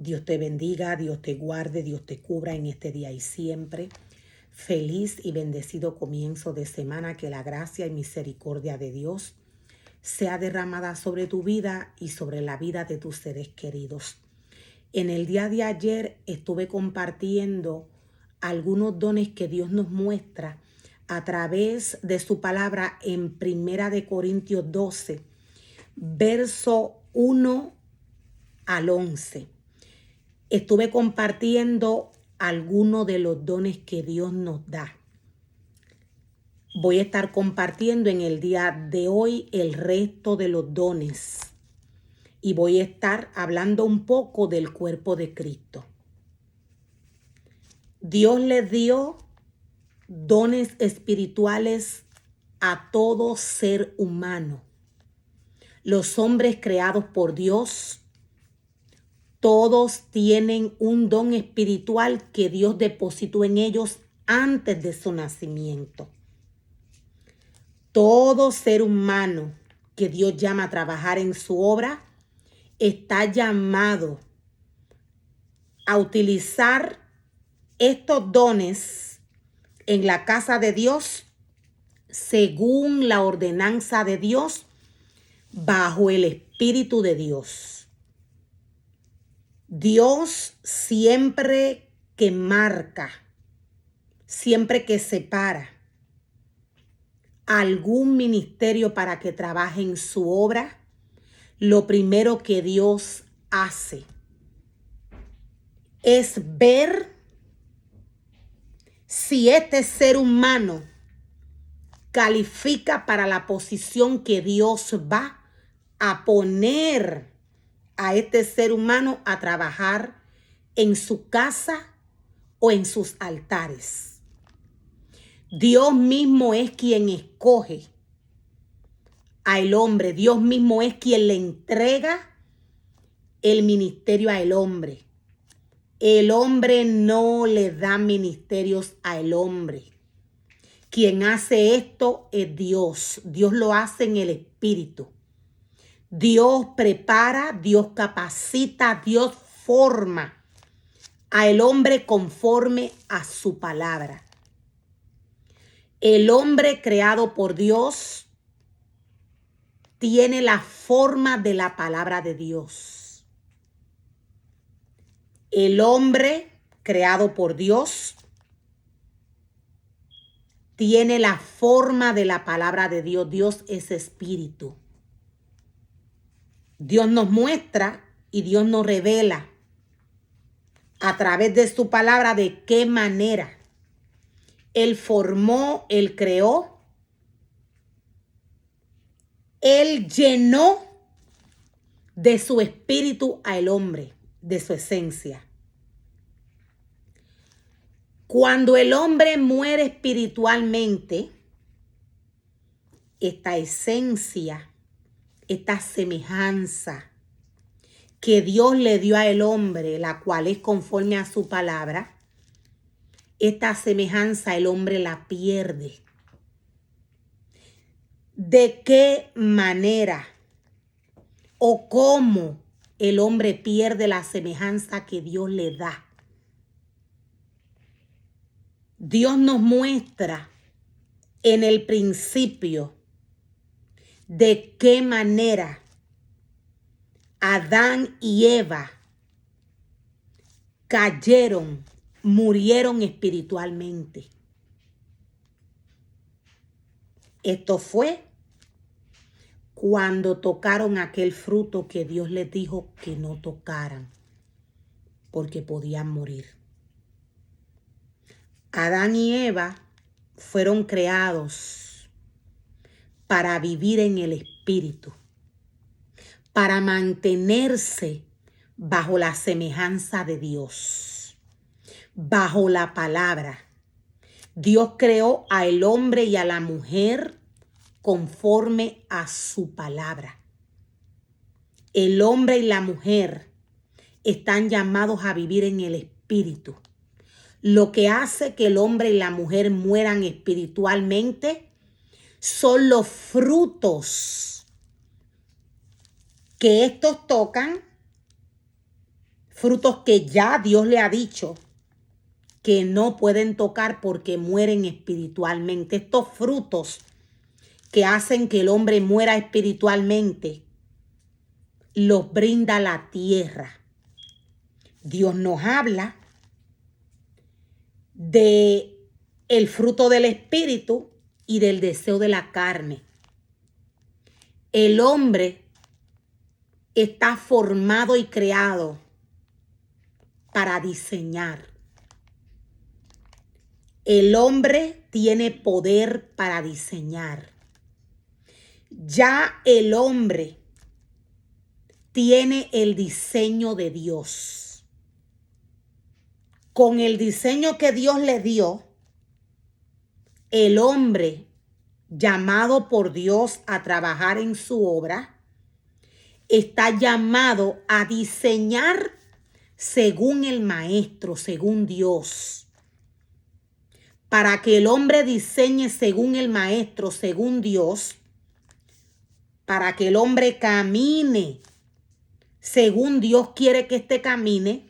Dios te bendiga, Dios te guarde, Dios te cubra en este día y siempre. Feliz y bendecido comienzo de semana, que la gracia y misericordia de Dios sea derramada sobre tu vida y sobre la vida de tus seres queridos. En el día de ayer estuve compartiendo algunos dones que Dios nos muestra a través de su palabra en Primera de Corintios 12, verso 1 al 11. Estuve compartiendo algunos de los dones que Dios nos da. Voy a estar compartiendo en el día de hoy el resto de los dones y voy a estar hablando un poco del cuerpo de Cristo. Dios le dio dones espirituales a todo ser humano. Los hombres creados por Dios, todos tienen un don espiritual que Dios depositó en ellos antes de su nacimiento. Todo ser humano que Dios llama a trabajar en su obra está llamado a utilizar estos dones en la casa de Dios según la ordenanza de Dios, bajo el Espíritu de Dios. Dios siempre que marca, siempre que separa algún ministerio para que trabaje en su obra, lo primero que Dios hace es ver si este ser humano califica para la posición que Dios va a poner a este ser humano a trabajar en su casa o en sus altares. Dios mismo es quien escoge al hombre. Dios mismo es quien le entrega el ministerio al hombre. El hombre no le da ministerios al hombre. Quien hace esto es Dios. Dios lo hace en el Espíritu. Dios prepara, Dios capacita, Dios forma al hombre conforme a su palabra. El hombre creado por Dios tiene la forma de la palabra de Dios. El hombre creado por Dios tiene la forma de la palabra de Dios. Dios es espíritu. Dios nos muestra y Dios nos revela a través de su palabra de qué manera Él formó, Él creó, Él llenó de su espíritu al hombre, de su esencia. Cuando el hombre muere espiritualmente, esta esencia, esta semejanza que Dios le dio al hombre, la cual es conforme a su palabra, esta semejanza el hombre la pierde. ¿De qué manera o cómo el hombre pierde la semejanza que Dios le da? Dios nos muestra en el principio de qué manera Adán y Eva cayeron, murieron espiritualmente. Esto fue cuando tocaron aquel fruto que Dios les dijo que no tocaran, porque podían morir. Adán y Eva fueron creados para vivir en el Espíritu, para mantenerse bajo la semejanza de Dios, bajo la palabra. Dios creó al hombre y a la mujer conforme a su palabra. El hombre y la mujer están llamados a vivir en el Espíritu. Lo que hace que el hombre y la mujer mueran espiritualmente son los frutos que estos tocan, frutos que ya Dios le ha dicho que no pueden tocar porque mueren espiritualmente. Estos frutos que hacen que el hombre muera espiritualmente, los brinda la tierra. Dios nos habla de el fruto del espíritu y del deseo de la carne. El hombre está formado y creado para diseñar. El hombre tiene poder para diseñar. Ya el hombre tiene el diseño de Dios. Con el diseño que Dios le dio, el hombre llamado por Dios a trabajar en su obra, está llamado a diseñar según el maestro, según Dios. Para que el hombre diseñe según el maestro, según Dios, para que el hombre camine según Dios quiere que camine,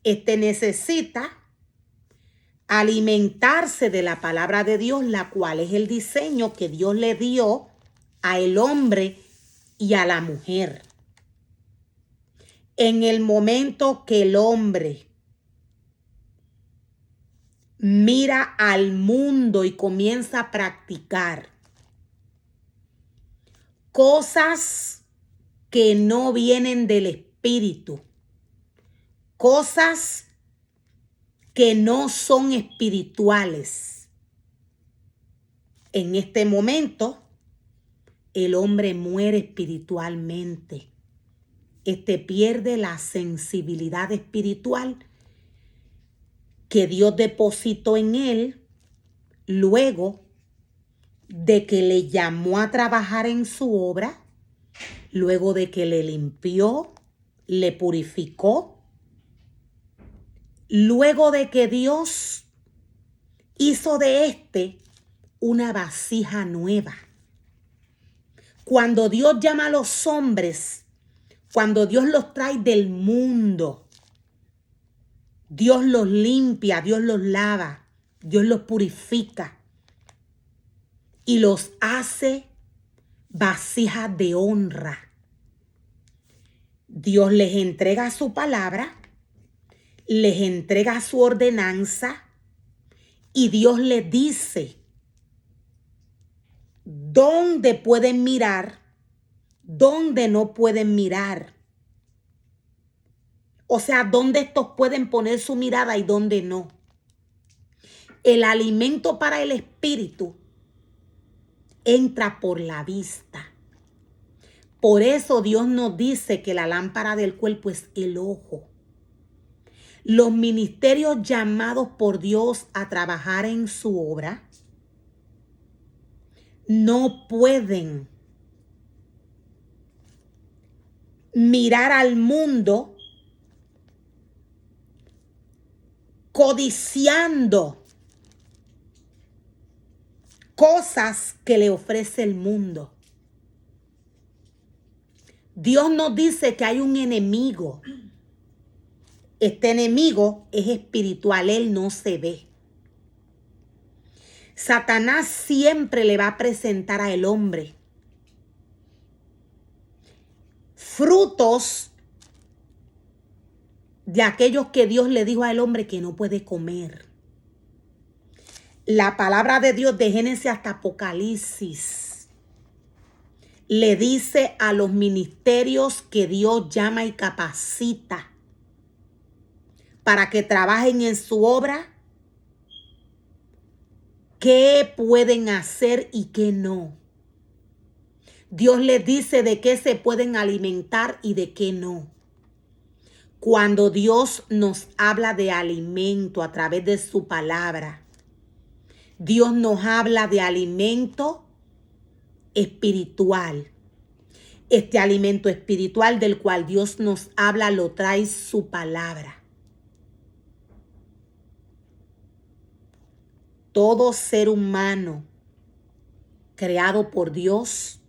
necesita alimentarse de la palabra de Dios, la cual es el diseño que Dios le dio al hombre y a la mujer. En el momento que el hombre mira al mundo y comienza a practicar cosas que no vienen del espíritu, cosas que no son espirituales, en este momento el hombre muere espiritualmente. Pierde la sensibilidad espiritual que Dios depositó en él luego de que le llamó a trabajar en su obra, luego de que le limpió, le purificó, luego de que Dios hizo de una vasija nueva. Cuando Dios llama a los hombres, cuando Dios los trae del mundo, Dios los limpia, Dios los lava, Dios los purifica y los hace vasijas de honra. Dios les entrega su palabra, les entrega su ordenanza y Dios les dice dónde pueden mirar, dónde no pueden mirar. O sea, dónde estos pueden poner su mirada y dónde no. El alimento para el espíritu entra por la vista. Por eso Dios nos dice que la lámpara del cuerpo es el ojo. Los ministerios llamados por Dios a trabajar en su obra no pueden mirar al mundo codiciando cosas que le ofrece el mundo. Dios nos dice que hay un enemigo. Este enemigo es espiritual, él no se ve. Satanás siempre le va a presentar al hombre frutos de aquellos que Dios le dijo al hombre que no puede comer. La palabra de Dios de Génesis hasta Apocalipsis le dice a los ministerios que Dios llama y capacita para que trabajen en su obra, qué pueden hacer y qué no. Dios les dice de qué se pueden alimentar y de qué no. Cuando Dios nos habla de alimento a través de su palabra, Dios nos habla de alimento espiritual. Este alimento espiritual del cual Dios nos habla lo trae su palabra. Todo ser humano creado por Dios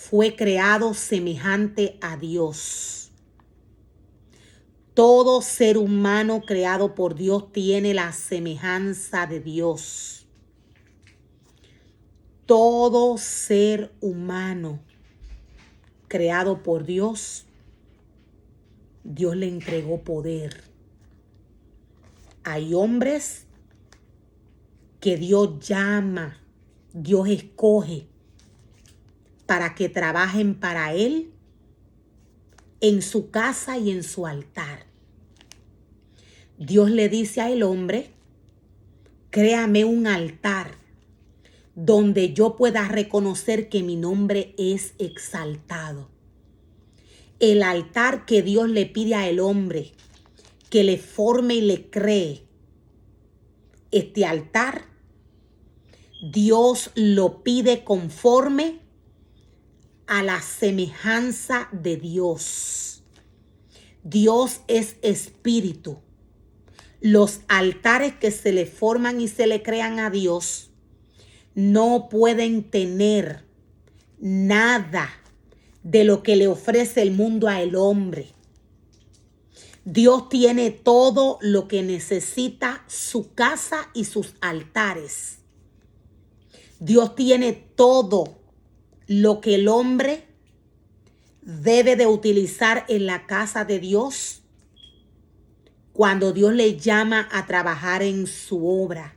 fue creado semejante a Dios. Todo ser humano creado por Dios tiene la semejanza de Dios. Todo ser humano creado por Dios, Dios le entregó poder. Hay hombres que Dios llama, Dios escoge para que trabajen para Él en su casa y en su altar. Dios le dice al hombre, créame un altar donde yo pueda reconocer que mi nombre es exaltado. El altar que Dios le pide al hombre, que le forme y le cree. Este altar, Dios lo pide conforme a la semejanza de Dios. Dios es espíritu. Los altares que se le forman y se le crean a Dios no pueden tener nada de lo que le ofrece el mundo al hombre. Dios tiene todo lo que necesita su casa y sus altares. Dios tiene todo lo que el hombre debe de utilizar en la casa de Dios cuando Dios le llama a trabajar en su obra.